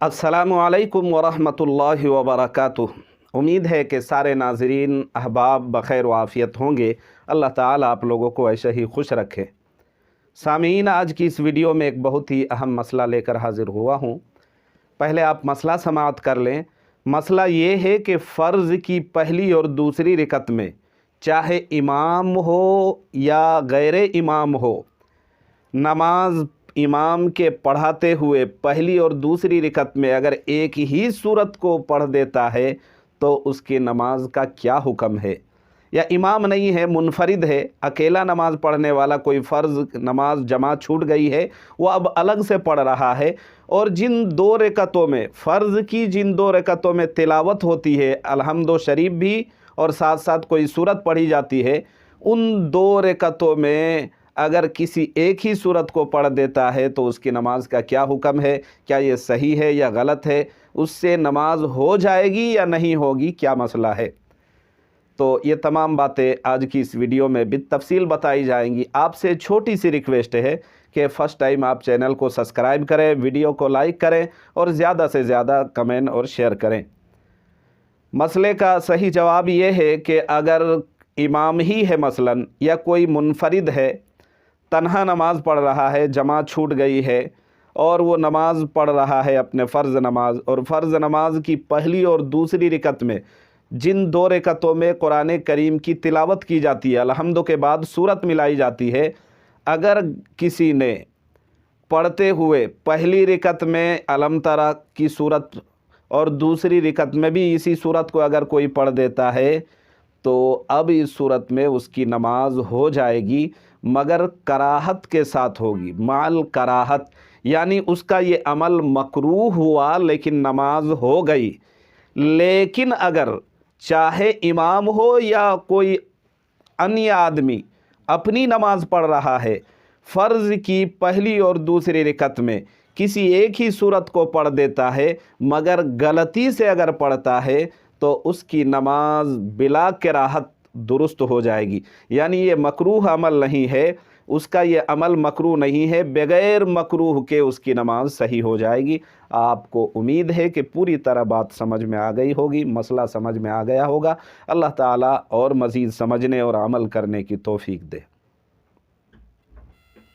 अस्सलामुअलैकुम वरहमतुल्लाहि वबरकातुह। उम्मीद है कि सारे नाज़रीन अहबाब बख़ैर वाफ़ियत होंगे। अल्लाह ताला आप लोगों को ऐसे ही खुश रखे। सामीन, आज की इस वीडियो में एक बहुत ही अहम मसला लेकर हाज़िर हुआ हूँ। पहले आप मसला समाअत कर लें। मसला ये है कि फ़र्ज़ की पहली और दूसरी रकत में चाहे इमाम हो या गैर इमाम हो, नमाज इमाम के पढ़ाते हुए पहली और दूसरी रकत में अगर एक ही सूरत को पढ़ देता है तो उसकी नमाज का क्या हुक्म है। या इमाम नहीं है, मुनफरिद है, अकेला नमाज पढ़ने वाला, कोई फ़र्ज़ नमाज जमात छूट गई है, वो अब अलग से पढ़ रहा है, और जिन दो रकतों में फ़र्ज़ की जिन दो रकतों में तिलावत होती है, अलहम्दो शरीफ भी और साथ साथ कोई सूरत पढ़ी जाती है, उन दो रकतों में अगर किसी एक ही सूरत को पढ़ देता है तो उसकी नमाज का क्या हुक्म है, क्या ये सही है या गलत है, उससे नमाज हो जाएगी या नहीं होगी, क्या मसला है। तो ये तमाम बातें आज की इस वीडियो में बितफसील बताई जाएंगी। आपसे छोटी सी रिक्वेस्ट है कि फ़र्स्ट टाइम आप चैनल को सब्सक्राइब करें, वीडियो को लाइक करें और ज़्यादा से ज़्यादा कमेंट और शेयर करें। मसले का सही जवाब ये है कि अगर इमाम ही है मसलन, या कोई मुनफरिद है, तन्हा नमाज पढ़ रहा है, जमात छूट गई है और वो नमाज पढ़ रहा है अपने फ़र्ज़ नमाज, और फ़र्ज़ नमाज की पहली और दूसरी रकत में जिन दो रकतों में कुरान करीम की तिलावत की जाती है, अलहम्दो के बाद सूरत मिलाई जाती है, अगर किसी ने पढ़ते हुए पहली रकत में अलम तरा की सूरत और दूसरी रकत में भी इसी सूरत को अगर कोई पढ़ देता है तो अब इस सूरत में उसकी नमाज हो जाएगी, मगर कराहत के साथ होगी, माल कराहत, यानी उसका ये अमल मकरूह हुआ लेकिन नमाज हो गई। लेकिन अगर चाहे इमाम हो या कोई अन्य आदमी अपनी नमाज पढ़ रहा है, फ़र्ज़ की पहली और दूसरी रकत में किसी एक ही सूरत को पढ़ देता है, मगर गलती से अगर पढ़ता है तो उसकी नमाज बिला कराहत दुरुस्त हो जाएगी। यानी ये मकरूह अमल नहीं है, उसका ये अमल मकरूह नहीं है, बग़ैर मकरूह के उसकी नमाज सही हो जाएगी। आपको उम्मीद है कि पूरी तरह बात समझ में आ गई होगी, मसला समझ में आ गया होगा। अल्लाह ताला और मज़ीद समझने और अमल करने की तौफ़ीक दे।